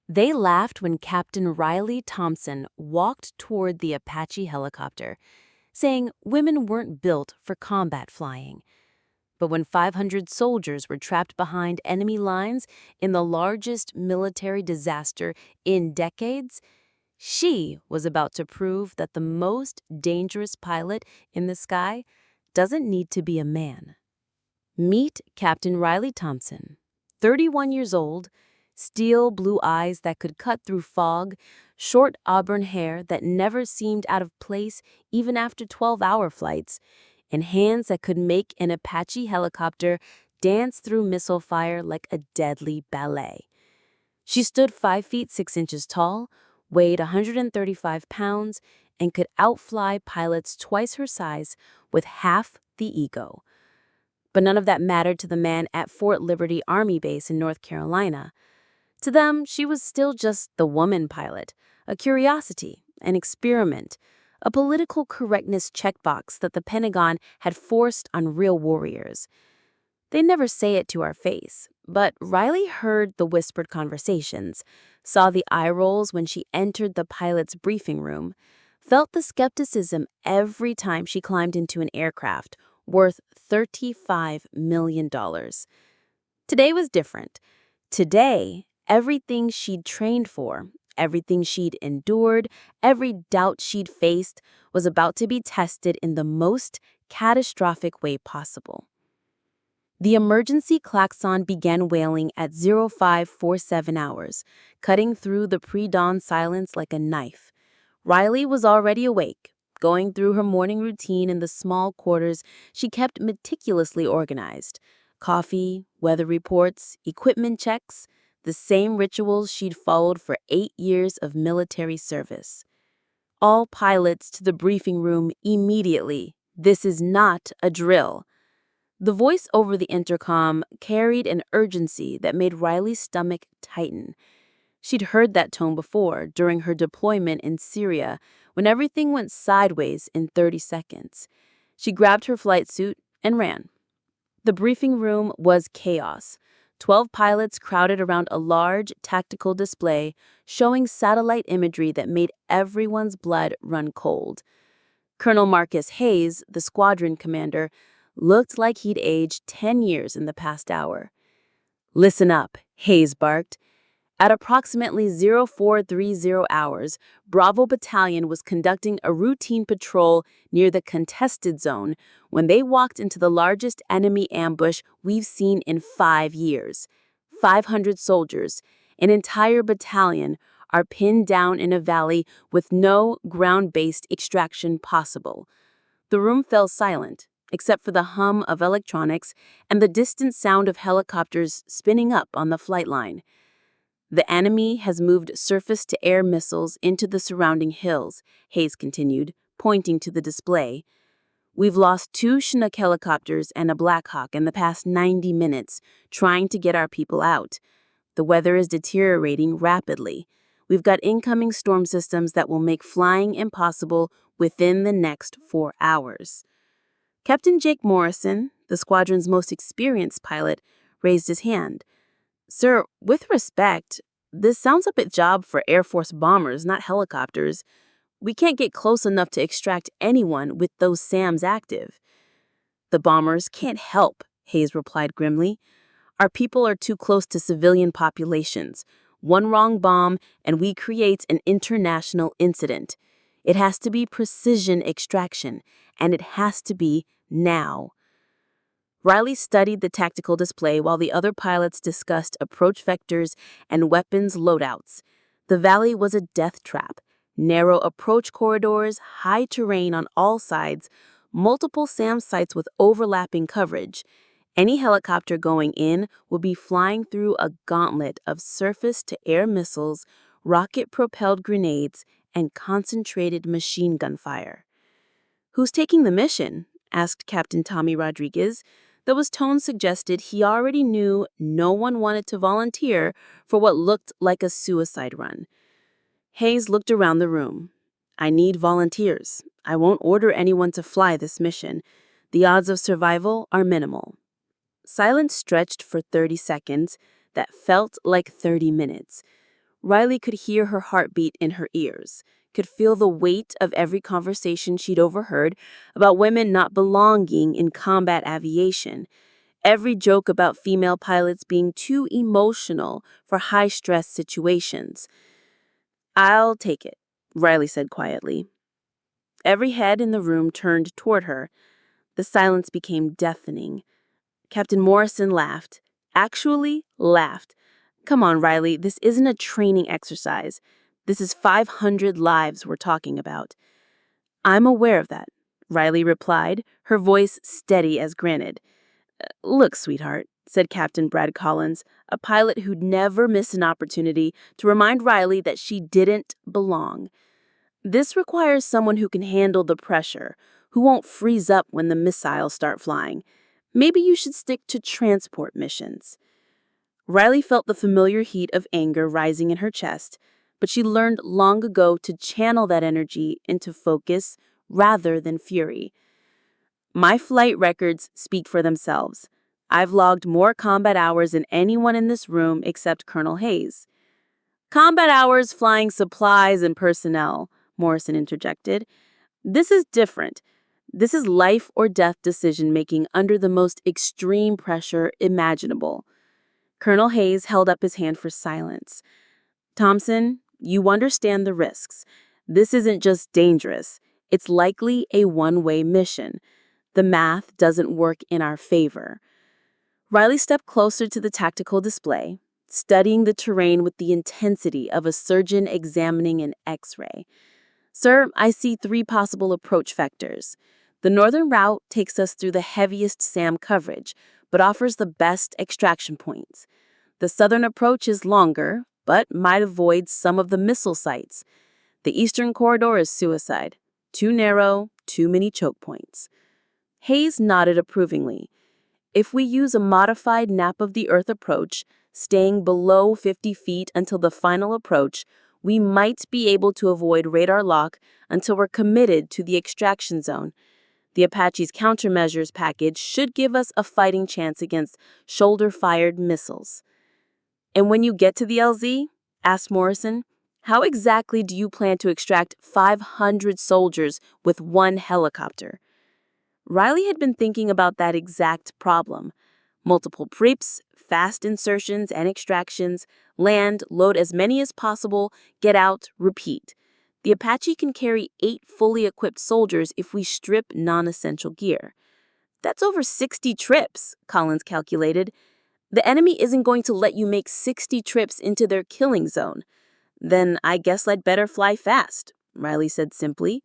They laughed when Captain Riley Thompson walked toward the Apache helicopter, saying women weren't built for combat flying. But when 500 soldiers were trapped behind enemy lines in the largest military disaster in decades, she was about to prove that the most dangerous pilot in the sky doesn't need to be a man. Meet Captain Riley Thompson, 31 years old, steel blue eyes that could cut through fog, short auburn hair that never seemed out of place even after 12-hour flights, and hands that could make an Apache helicopter dance through missile fire like a deadly ballet. She stood 5 feet 6 inches tall, weighed 135 pounds, and could outfly pilots twice her size with half the ego. But none of that mattered to the man at Fort Liberty Army Base in North Carolina. To them, she was still just the woman pilot, a curiosity, an experiment, a political correctness checkbox that the Pentagon had forced on real warriors. They never say it to our face, but Riley heard the whispered conversations, saw the eye rolls when she entered the pilot's briefing room, felt the skepticism every time she climbed into an aircraft worth $35 million. Today was different. Today, everything she'd trained for, everything she'd endured, every doubt she'd faced was about to be tested in the most catastrophic way possible. The emergency klaxon began wailing at 0547 hours, cutting through the pre-dawn silence like a knife. Riley was already awake, going through her morning routine in the small quarters she kept meticulously organized. Coffee, weather reports, equipment checks, the same rituals she'd followed for 8 years of military service. All pilots to the briefing room immediately. This is not a drill. The voice over the intercom carried an urgency that made Riley's stomach tighten. She'd heard that tone before during her deployment in Syria when everything went sideways in 30 seconds. She grabbed her flight suit and ran. The briefing room was chaos. 12 pilots crowded around a large tactical display showing satellite imagery that made everyone's blood run cold. Colonel Marcus Hayes, the squadron commander, looked like he'd aged 10 years in the past hour. "Listen up," Hayes barked. At approximately 0430 hours, Bravo Battalion was conducting a routine patrol near the contested zone when they walked into the largest enemy ambush we've seen in 5 years. 500 soldiers, an entire battalion, are pinned down in a valley with no ground-based extraction possible. The room fell silent, except for the hum of electronics and the distant sound of helicopters spinning up on the flight line. "The enemy has moved surface-to-air missiles into the surrounding hills," Hayes continued, pointing to the display. "We've lost 2 Chinook helicopters and a Black Hawk in the past 90 minutes trying to get our people out. The weather is deteriorating rapidly. We've got incoming storm systems that will make flying impossible within the next 4 hours." Captain Jake Morrison, the squadron's most experienced pilot, raised his hand. "Sir, with respect, this sounds like a job for Air Force bombers, not helicopters. We can't get close enough to extract anyone with those SAMs active." "The bombers can't help," Hayes replied grimly. "Our people are too close to civilian populations. One wrong bomb, and we create an international incident. It has to be precision extraction, and it has to be now." Riley studied the tactical display while the other pilots discussed approach vectors and weapons loadouts. The valley was a death trap. Narrow approach corridors, high terrain on all sides, multiple SAM sites with overlapping coverage. Any helicopter going in would be flying through a gauntlet of surface-to-air missiles, rocket-propelled grenades, and concentrated machine gun fire. "Who's taking the mission?" asked Captain Tommy Rodriguez, though his tone suggested he already knew no one wanted to volunteer for what looked like a suicide run. Hayes looked around the room. "I need volunteers. I won't order anyone to fly this mission. The odds of survival are minimal." Silence stretched for 30 seconds that felt like 30 minutes. Riley could hear her heartbeat in her ears, could feel the weight of every conversation she'd overheard about women not belonging in combat aviation, every joke about female pilots being too emotional for high-stress situations. "I'll take it," Riley said quietly. Every head in the room turned toward her. The silence became deafening. Captain Morrison laughed. Actually laughed. "Come on, Riley, this isn't a training exercise. This is 500 lives we're talking about." "I'm aware of that," Riley replied, her voice steady as granite. "Look, sweetheart," said Captain Brad Collins, a pilot who'd never missed an opportunity to remind Riley that she didn't belong. "This requires someone who can handle the pressure, who won't freeze up when the missiles start flying. Maybe you should stick to transport missions." Riley felt the familiar heat of anger rising in her chest, but she learned long ago to channel that energy into focus rather than fury. "My flight records speak for themselves. I've logged more combat hours than anyone in this room except Colonel Hayes." "Combat hours flying supplies and personnel," Morrison interjected. "This is different. This is life or death decision-making under the most extreme pressure imaginable." Colonel Hayes held up his hand for silence. "Thompson, you understand the risks. This isn't just dangerous. It's likely a one-way mission. The math doesn't work in our favor." Riley stepped closer to the tactical display, studying the terrain with the intensity of a surgeon examining an X-ray. "Sir, I see 3 possible approach vectors. The northern route takes us through the heaviest SAM coverage, but offers the best extraction points. The southern approach is longer, but might avoid some of the missile sites. The eastern corridor is suicide. Too narrow, too many choke points." Hayes nodded approvingly. "If we use a modified nap of the Earth approach, staying below 50 feet until the final approach, we might be able to avoid radar lock until we're committed to the extraction zone. The Apache's countermeasures package should give us a fighting chance against shoulder-fired missiles." "And when you get to the LZ," asked Morrison, "how exactly do you plan to extract 500 soldiers with one helicopter?" Riley had been thinking about that exact problem. Multiple preps, fast insertions and extractions, land, load as many as possible, get out, repeat. The Apache can carry 8 fully equipped soldiers if we strip non-essential gear. "That's over 60 trips, Collins calculated. "The enemy isn't going to let you make 60 trips into their killing zone." "Then I guess I'd better fly fast," Riley said simply.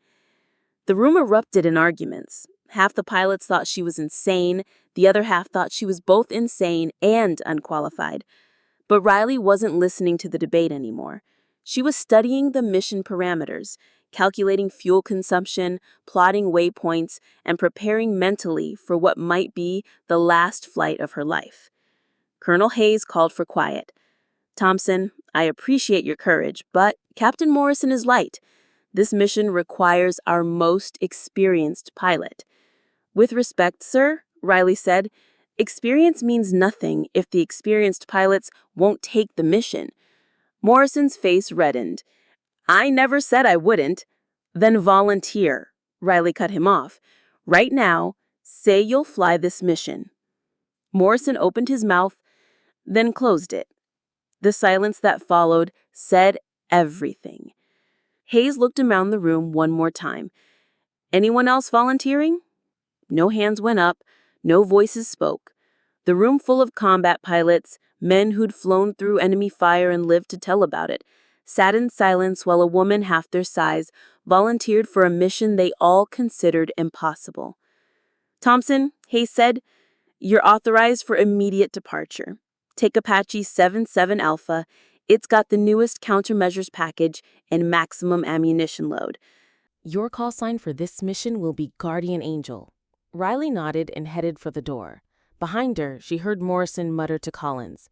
The room erupted in arguments. Half the pilots thought she was insane, the other half thought she was both insane and unqualified. But Riley wasn't listening to the debate anymore. She was studying the mission parameters, calculating fuel consumption, plotting waypoints, and preparing mentally for what might be the last flight of her life. Colonel Hayes called for quiet. "Thompson, I appreciate your courage, but Captain Morrison is right. This mission requires our most experienced pilot." "With respect, sir," Riley said, "experience means nothing if the experienced pilots won't take the mission." Morrison's face reddened. "I never said I wouldn't." "Then volunteer," Riley cut him off. "Right now, say you'll fly this mission." Morrison opened his mouth, then closed it. The silence that followed said everything. Hayes looked around the room one more time. "Anyone else volunteering?" No hands went up, no voices spoke. The room full of combat pilots, men who'd flown through enemy fire and lived to tell about it, sat in silence while a woman half their size volunteered for a mission they all considered impossible. "Thompson," Hayes said, "you're authorized for immediate departure. Take Apache 77 Alpha. It's got the newest countermeasures package and maximum ammunition load." "Your call sign for this mission will be Guardian Angel." Riley nodded and headed for the door. Behind her, she heard Morrison mutter to Collins,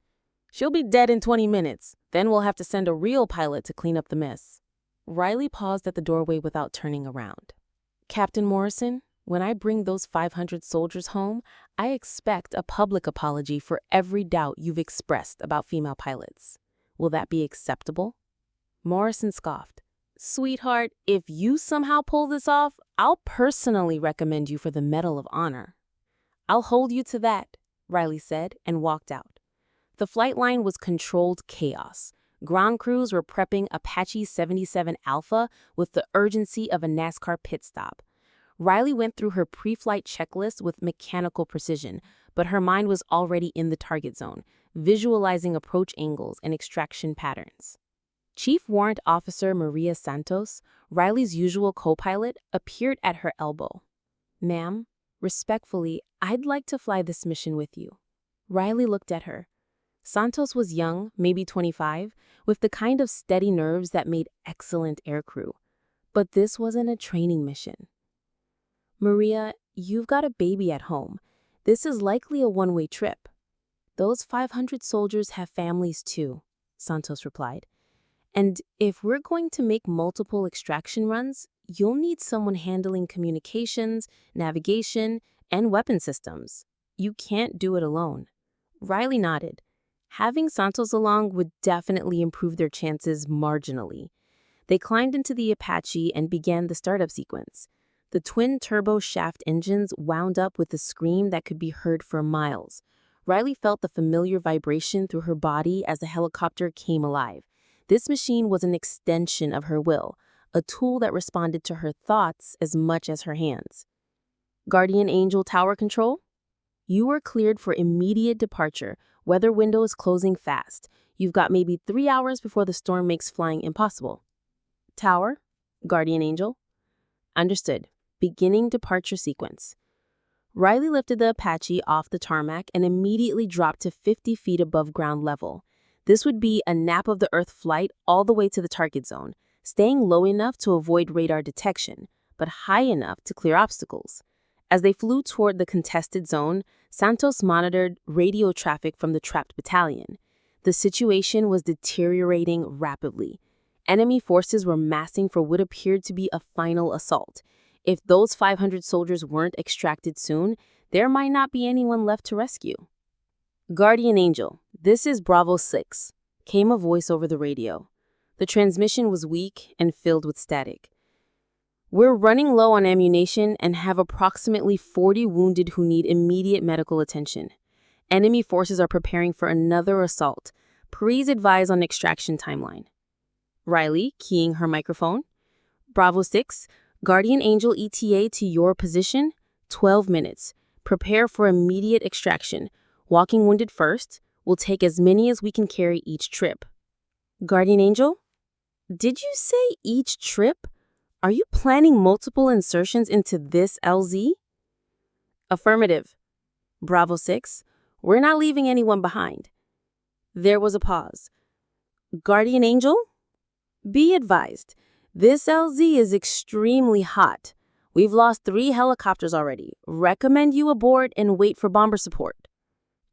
"She'll be dead in 20 minutes. Then we'll have to send a real pilot to clean up the mess." Riley paused at the doorway without turning around. "Captain Morrison, when I bring those 500 soldiers home, I expect a public apology for every doubt you've expressed about female pilots. Will that be acceptable? Morrison scoffed. Sweetheart, if you somehow pull this off, I'll personally recommend you for the Medal of Honor. I'll hold you to that, Riley said and walked out. The flight line was controlled chaos. Ground crews were prepping Apache 77 Alpha with the urgency of a NASCAR pit stop. Riley went through her pre-flight checklist with mechanical precision, but her mind was already in the target zone, visualizing approach angles and extraction patterns. Chief Warrant Officer Maria Santos, Riley's usual co-pilot, appeared at her elbow. Ma'am, respectfully, I'd like to fly this mission with you. Riley looked at her. Santos was young, maybe 25, with the kind of steady nerves that made excellent aircrew. But this wasn't a training mission. Maria, you've got a baby at home. This is likely a one-way trip. Those 500 soldiers have families too, Santos replied. And if we're going to make multiple extraction runs, you'll need someone handling communications, navigation, and weapon systems. You can't do it alone. Riley nodded. Having Santos along would definitely improve their chances marginally. They climbed into the Apache and began the startup sequence. The twin turbo shaft engines wound up with a scream that could be heard for miles. Riley felt the familiar vibration through her body as the helicopter came alive. This machine was an extension of her will, a tool that responded to her thoughts as much as her hands. Guardian Angel Tower Control? You are cleared for immediate departure. Weather window is closing fast. You've got maybe 3 hours before the storm makes flying impossible. Tower? Guardian Angel? Understood. Beginning departure sequence. Riley lifted the Apache off the tarmac and immediately dropped to 50 feet above ground level. This would be a nap-of-the-earth flight all the way to the target zone, staying low enough to avoid radar detection, but high enough to clear obstacles. As they flew toward the contested zone, Santos monitored radio traffic from the trapped battalion. The situation was deteriorating rapidly. Enemy forces were massing for what appeared to be a final assault. If those 500 soldiers weren't extracted soon, there might not be anyone left to rescue. Guardian Angel, this is Bravo 6, came a voice over the radio. The transmission was weak and filled with static. We're running low on ammunition and have approximately 40 wounded who need immediate medical attention. Enemy forces are preparing for another assault. Please advise on extraction timeline. Riley, keying her microphone. Bravo 6, Guardian Angel ETA to your position, 12 minutes. Prepare for immediate extraction. Walking wounded first. We'll take as many as we can carry each trip. Guardian Angel? Did you say each trip? Are you planning multiple insertions into this LZ? Affirmative. Bravo 6, we're not leaving anyone behind. There was a pause. Guardian Angel? Be advised, this LZ is extremely hot. We've lost 3 helicopters already. Recommend you aboard and wait for bomber support.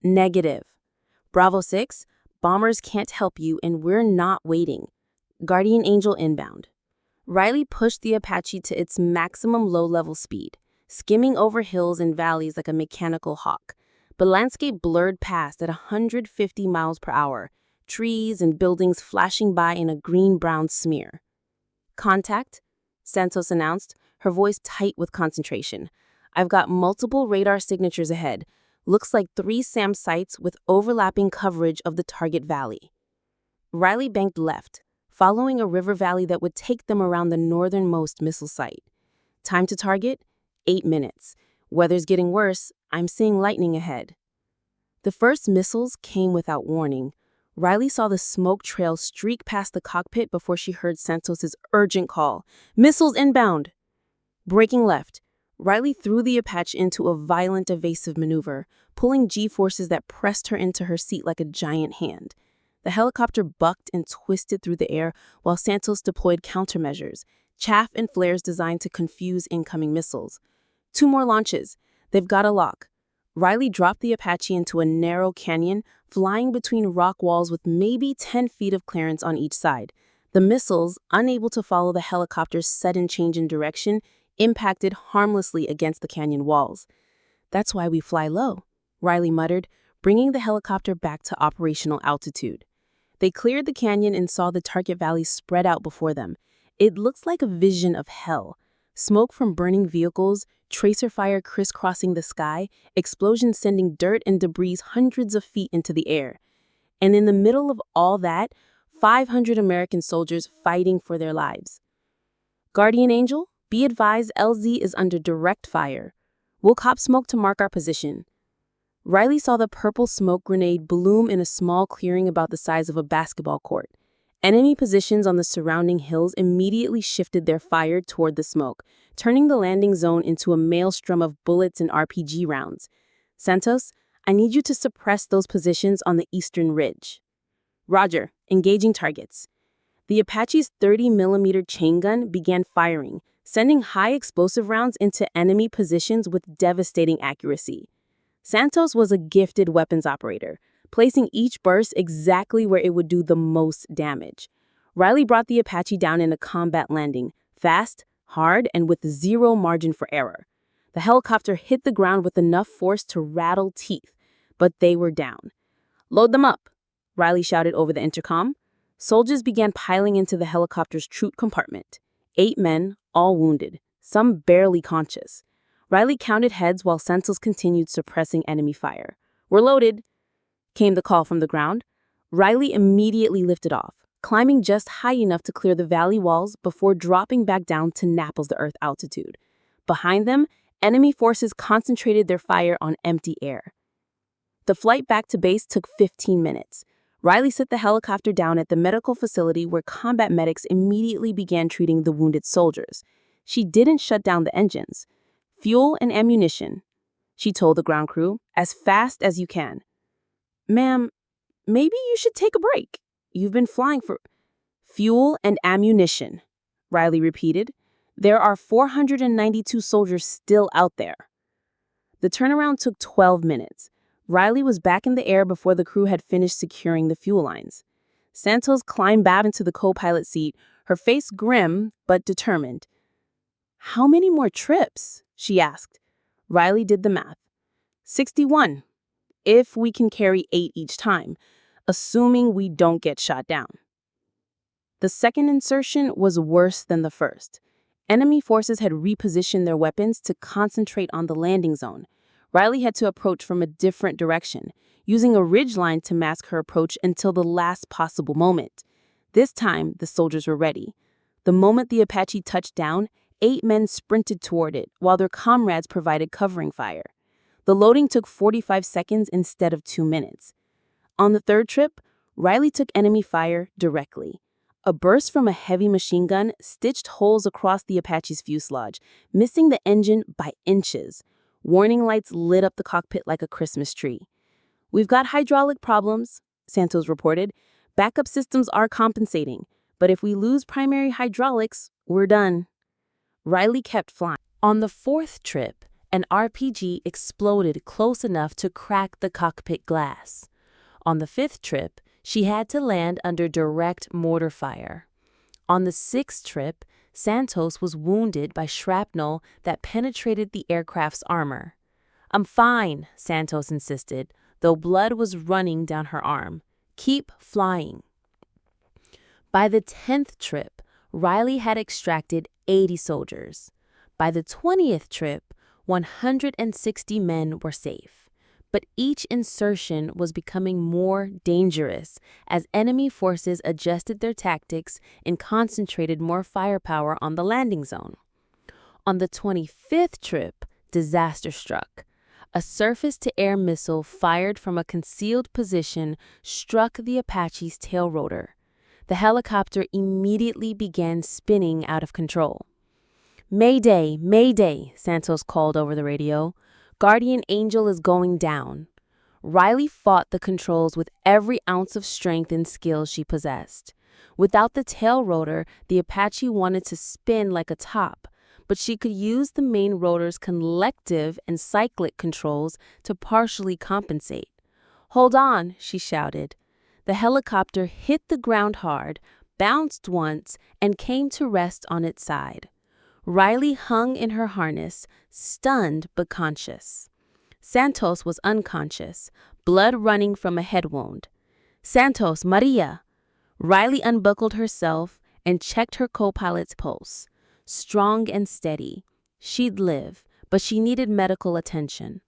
Negative. Bravo 6, bombers can't help you and we're not waiting. Guardian Angel inbound. Riley pushed the Apache to its maximum low-level speed, skimming over hills and valleys like a mechanical hawk. The landscape blurred past at 150 miles per hour, trees and buildings flashing by in a green-brown smear. Contact, Santos announced, her voice tight with concentration. I've got multiple radar signatures ahead. Looks like 3 SAM sites with overlapping coverage of the target valley. Riley banked left, following a river valley that would take them around the northernmost missile site. Time to target? 8 minutes. Weather's getting worse. I'm seeing lightning ahead. The first missiles came without warning. Riley saw the smoke trail streak past the cockpit before she heard Santos's urgent call. Missiles inbound! Breaking left, Riley threw the Apache into a violent evasive maneuver, pulling G-forces that pressed her into her seat like a giant hand. The helicopter bucked and twisted through the air while Santos deployed countermeasures, chaff and flares designed to confuse incoming missiles. 2 more launches. They've got a lock. Riley dropped the Apache into a narrow canyon, flying between rock walls with maybe 10 feet of clearance on each side. The missiles, unable to follow the helicopter's sudden change in direction, impacted harmlessly against the canyon walls. That's why we fly low, Riley muttered, bringing the helicopter back to operational altitude. They cleared the canyon and saw the target valley spread out before them. It looks like a vision of hell. Smoke from burning vehicles, tracer fire crisscrossing the sky, explosions sending dirt and debris hundreds of feet into the air. And in the middle of all that, 500 American soldiers fighting for their lives. Guardian Angel, be advised LZ is under direct fire. We'll cop smoke to mark our position. Riley saw the purple smoke grenade bloom in a small clearing about the size of a basketball court. Enemy positions on the surrounding hills immediately shifted their fire toward the smoke, turning the landing zone into a maelstrom of bullets and RPG rounds. Santos, I need you to suppress those positions on the eastern ridge. Roger, engaging targets. The Apache's 30mm chain gun began firing, sending high explosive rounds into enemy positions with devastating accuracy. Santos was a gifted weapons operator, placing each burst exactly where it would do the most damage. Riley brought the Apache down in a combat landing, fast, hard, and with zero margin for error. The helicopter hit the ground with enough force to rattle teeth, but they were down. Load them up, Riley shouted over the intercom. Soldiers began piling into the helicopter's chute compartment. 8 men, all wounded, some barely conscious. Riley counted heads while Santos continued suppressing enemy fire. We're loaded, came the call from the ground. Riley immediately lifted off, climbing just high enough to clear the valley walls before dropping back down to Naples-the-Earth altitude. Behind them, enemy forces concentrated their fire on empty air. The flight back to base took 15 minutes. Riley set the helicopter down at the medical facility where combat medics immediately began treating the wounded soldiers. She didn't shut down the engines. Fuel and ammunition, she told the ground crew, as fast as you can. Ma'am, maybe you should take a break. You've been flying for... Fuel and ammunition, Riley repeated. There are 492 soldiers still out there. The turnaround took 12 minutes. Riley was back in the air before the crew had finished securing the fuel lines. Santos climbed back into the co-pilot seat, her face grim but determined. How many more trips? She asked. Riley did the math. 61, if we can carry 8 each time, assuming we don't get shot down. The second insertion was worse than the first. Enemy forces had repositioned their weapons to concentrate on the landing zone. Riley had to approach from a different direction, using a ridgeline to mask her approach until the last possible moment. This time, the soldiers were ready. The moment the Apache touched down, 8 men sprinted toward it, while their comrades provided covering fire. The loading took 45 seconds instead of 2 minutes. On the third trip, Riley took enemy fire directly. A burst from a heavy machine gun stitched holes across the Apache's fuselage, missing the engine by inches. Warning lights lit up the cockpit like a Christmas tree. We've got hydraulic problems, Santos reported. Backup systems are compensating, but if we lose primary hydraulics, we're done. Riley kept flying. On the 4th trip, an RPG exploded close enough to crack the cockpit glass. On the 5th trip, she had to land under direct mortar fire. On the 6th trip, Santos was wounded by shrapnel that penetrated the aircraft's armor. I'm fine, Santos insisted, though blood was running down her arm. Keep flying. By the 10th trip, Riley had extracted 80 soldiers. By the 20th trip, 160 men were safe. But each insertion was becoming more dangerous as enemy forces adjusted their tactics and concentrated more firepower on the landing zone. On the 25th trip, disaster struck. A surface-to-air missile fired from a concealed position struck the Apache's tail rotor. The helicopter immediately began spinning out of control. Mayday, Mayday, Santos called over the radio. Guardian Angel is going down. Riley fought the controls with every ounce of strength and skill she possessed. Without the tail rotor, the Apache wanted to spin like a top, but she could use the main rotor's collective and cyclic controls to partially compensate. Hold on, she shouted. The helicopter hit the ground hard, bounced once, and came to rest on its side. Riley hung in her harness, stunned but conscious. Santos was unconscious, blood running from a head wound. Santos, Maria. Riley unbuckled herself and checked her co-pilot's pulse. Strong and steady. She'd live, but she needed medical attention.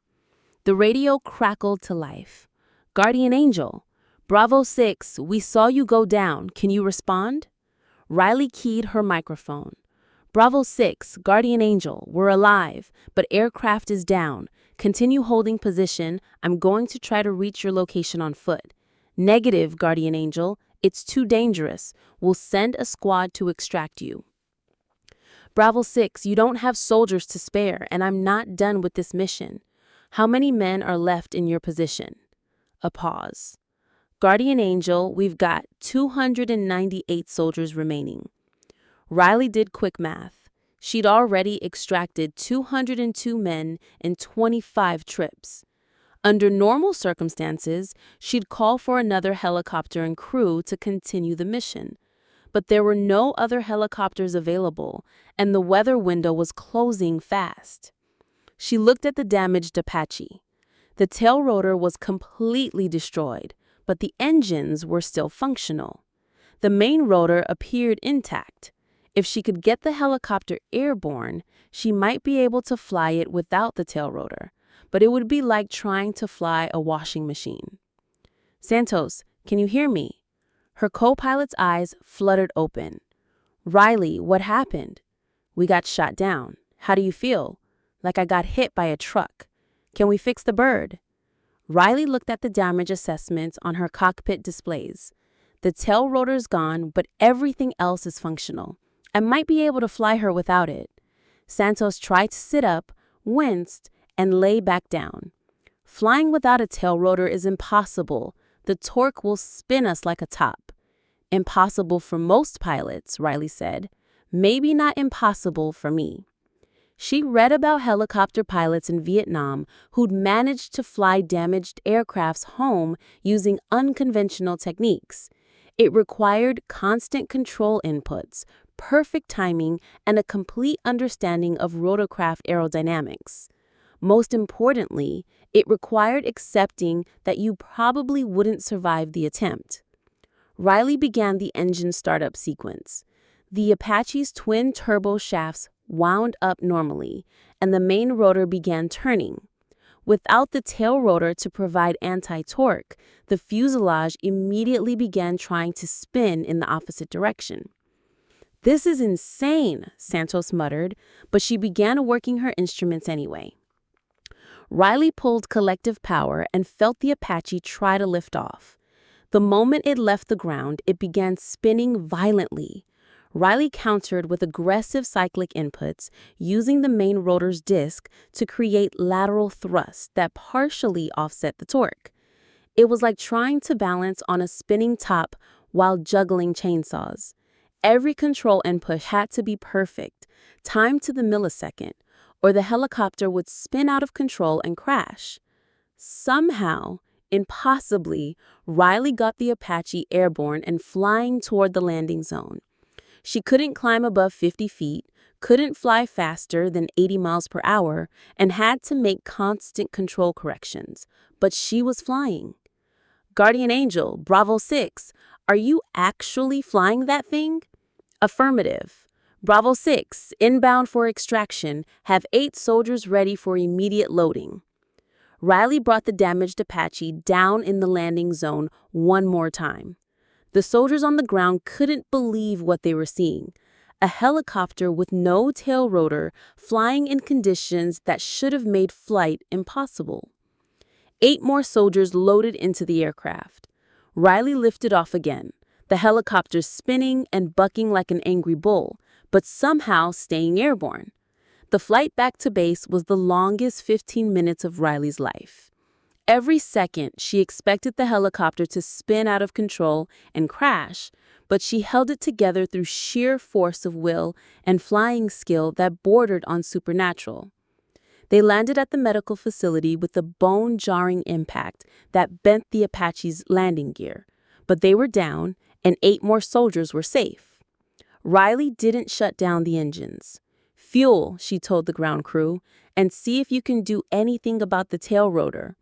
The radio crackled to life. Guardian Angel. Bravo 6, we saw you go down. Can you respond? Riley keyed her microphone. Bravo 6, Guardian Angel, we're alive, but aircraft is down. Continue holding position. I'm going to try to reach your location on foot. Negative, Guardian Angel. It's too dangerous. We'll send a squad to extract you. Bravo 6, you don't have soldiers to spare, and I'm not done with this mission. How many men are left in your position? A pause. Guardian Angel, we've got 298 soldiers remaining. Riley did quick math. She'd already extracted 202 men in 25 trips. Under normal circumstances, she'd call for another helicopter and crew to continue the mission. But there were no other helicopters available, and the weather window was closing fast. She looked at the damaged Apache. The tail rotor was completely destroyed, but the engines were still functional. The main rotor appeared intact. If she could get the helicopter airborne, she might be able to fly it without the tail rotor, but it would be like trying to fly a washing machine. Santos, can you hear me? Her co-pilot's eyes fluttered open. Riley, what happened? We got shot down. How do you feel? Like I got hit by a truck. Can we fix the bird? Riley looked at the damage assessments on her cockpit displays. The tail rotor's gone, but everything else is functional. I might be able to fly her without it. Santos tried to sit up, winced, and lay back down. Flying without a tail rotor is impossible. The torque will spin us like a top. Impossible for most pilots, Riley said. Maybe not impossible for me. She read about helicopter pilots in Vietnam who'd managed to fly damaged aircrafts home using unconventional techniques. It required constant control inputs, perfect timing, and a complete understanding of rotorcraft aerodynamics. Most importantly, it required accepting that you probably wouldn't survive the attempt. Riley began the engine startup sequence. The Apache's twin turbo shafts wound up normally, and the main rotor began turning. Without the tail rotor to provide anti-torque, the fuselage immediately began trying to spin in the opposite direction. This is insane, Santos muttered, but she began working her instruments anyway. Riley pulled collective power and felt the Apache try to lift off. The moment it left the ground, it began spinning violently. Riley countered with aggressive cyclic inputs, using the main rotor's disc to create lateral thrust that partially offset the torque. It was like trying to balance on a spinning top while juggling chainsaws. Every control input had to be perfect, timed to the millisecond, or the helicopter would spin out of control and crash. Somehow, impossibly, Riley got the Apache airborne and flying toward the landing zone. She couldn't climb above 50 feet, couldn't fly faster than 80 miles per hour, and had to make constant control corrections. But she was flying. Guardian Angel, Bravo 6, are you actually flying that thing? Affirmative. Bravo 6, inbound for extraction, have 8 soldiers ready for immediate loading. Riley brought the damaged Apache down in the landing zone one more time. The soldiers on the ground couldn't believe what they were seeing. A helicopter with no tail rotor flying in conditions that should have made flight impossible. 8 more soldiers loaded into the aircraft. Riley lifted off again, the helicopter spinning and bucking like an angry bull, but somehow staying airborne. The flight back to base was the longest 15 minutes of Riley's life. Every second, she expected the helicopter to spin out of control and crash, but she held it together through sheer force of will and flying skill that bordered on supernatural. They landed at the medical facility with a bone-jarring impact that bent the Apache's landing gear, but they were down, and 8 more soldiers were safe. Riley didn't shut down the engines. Fuel, she told the ground crew, and see if you can do anything about the tail rotor.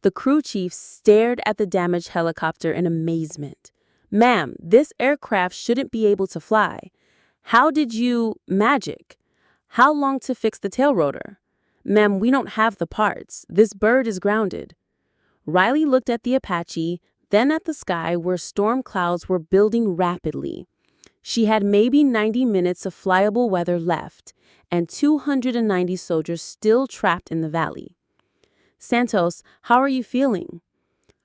The crew chief stared at the damaged helicopter in amazement. "Ma'am, this aircraft shouldn't be able to fly. How did you magic? How long to fix the tail rotor? Ma'am, we don't have the parts. This bird is grounded." Riley looked at the Apache, then at the sky where storm clouds were building rapidly. She had maybe 90 minutes of flyable weather left, and 290 soldiers still trapped in the valley. "Santos, how are you feeling?"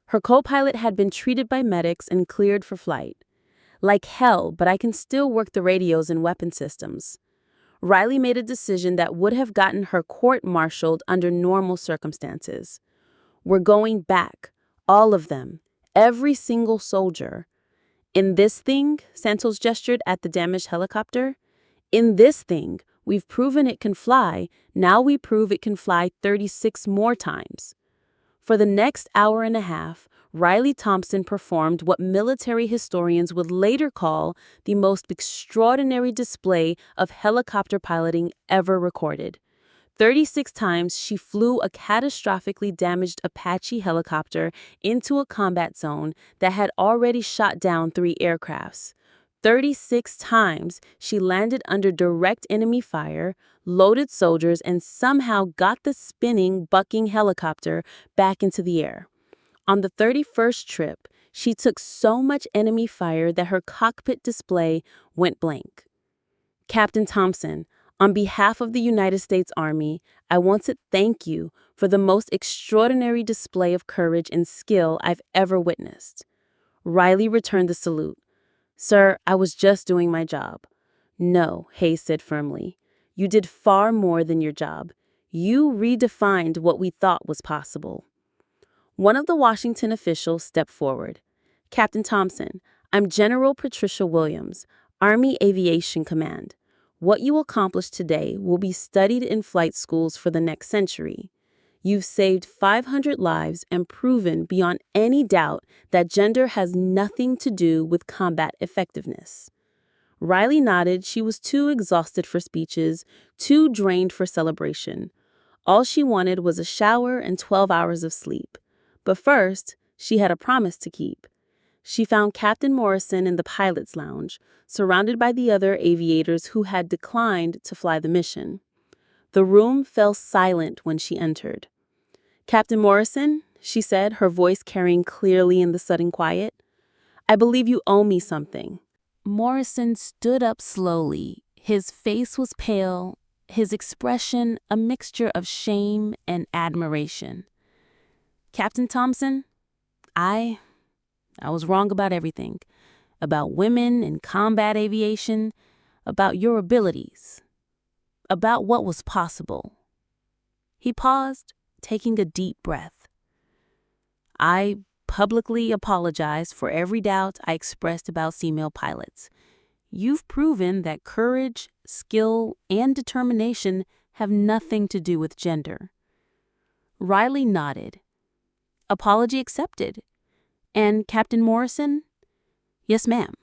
Her co-pilot had been treated by medics and cleared for flight. "Like hell, but I can still work the radios and weapon systems." Riley made a decision that would have gotten her court-martialed under normal circumstances. "We're going back. All of them. Every single soldier. In this thing," Santos gestured at the damaged helicopter, "in this thing, we've proven it can fly. Now we prove it can fly 36 more times." For the next hour and a half, Riley Thompson performed what military historians would later call the most extraordinary display of helicopter piloting ever recorded. 36 times she flew a catastrophically damaged Apache helicopter into a combat zone that had already shot down 3 aircrafts. 36 times she landed under direct enemy fire, loaded soldiers, and somehow got the spinning, bucking helicopter back into the air. On the 31st trip, she took so much enemy fire that her cockpit display went blank. "Captain Thompson, on behalf of the United States Army, I want to thank you for the most extraordinary display of courage and skill I've ever witnessed." Riley returned the salute. "Sir, I was just doing my job." "No," Hayes said firmly. "You did far more than your job. You redefined what we thought was possible." One of the Washington officials stepped forward. "Captain Thompson, I'm General Patricia Williams, Army Aviation Command. What you accomplished today will be studied in flight schools for the next century. You've saved 500 lives and proven beyond any doubt that gender has nothing to do with combat effectiveness." Riley nodded. She was too exhausted for speeches, too drained for celebration. All she wanted was a shower and 12 hours of sleep. But first, she had a promise to keep. She found Captain Morrison in the pilot's lounge, surrounded by the other aviators who had declined to fly the mission. The room fell silent when she entered. "Captain Morrison," she said, her voice carrying clearly in the sudden quiet, "I believe you owe me something." Morrison stood up slowly. His face was pale, his expression a mixture of shame and admiration. "Captain Thompson, I was wrong about everything. About women and combat aviation, about your abilities, about what was possible." He paused, taking a deep breath. "I publicly apologize for every doubt I expressed about female pilots. You've proven that courage, skill, and determination have nothing to do with gender." Riley nodded. "Apology accepted. And Captain Morrison?" "Yes, ma'am."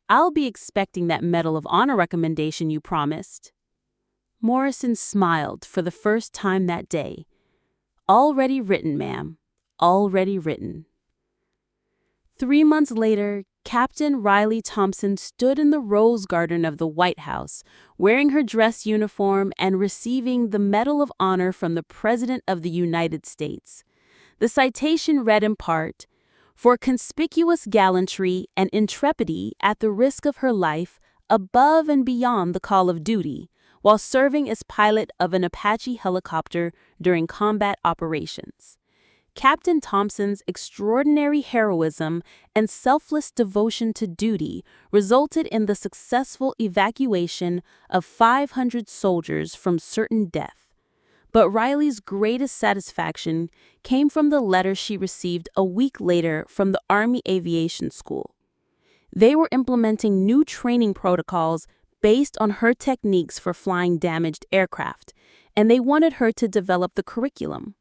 "I'll be expecting that Medal of Honor recommendation you promised." Morrison smiled for the first time that day. "Already written, ma'am. Already written." 3 months later, Captain Riley Thompson stood in the Rose Garden of the White House, wearing her dress uniform and receiving the Medal of Honor from the President of the United States. The citation read in part, "For conspicuous gallantry and intrepidity at the risk of her life, above and beyond the call of duty, while serving as pilot of an Apache helicopter during combat operations. Captain Thompson's extraordinary heroism and selfless devotion to duty resulted in the successful evacuation of 500 soldiers from certain death." But Riley's greatest satisfaction came from the letter she received a week later from the Army Aviation School. They were implementing new training protocols based on her techniques for flying damaged aircraft, and they wanted her to develop the curriculum.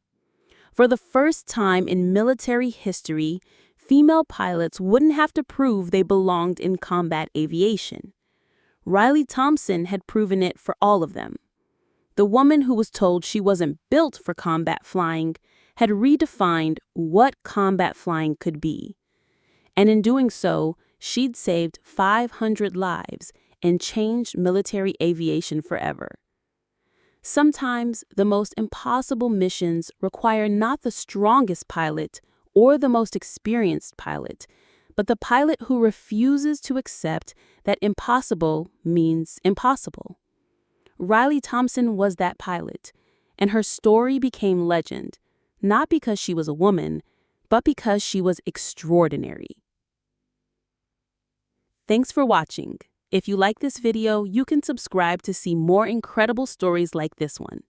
For the first time in military history, female pilots wouldn't have to prove they belonged in combat aviation. Riley Thompson had proven it for all of them. The woman who was told she wasn't built for combat flying had redefined what combat flying could be. And in doing so, she'd saved 500 lives and changed military aviation forever. Sometimes the most impossible missions require not the strongest pilot or the most experienced pilot, but the pilot who refuses to accept that impossible means impossible. Riley Thompson was that pilot, and her story became legend, not because she was a woman, but because she was extraordinary. Thanks for watching. If you like this video, you can subscribe to see more incredible stories like this one.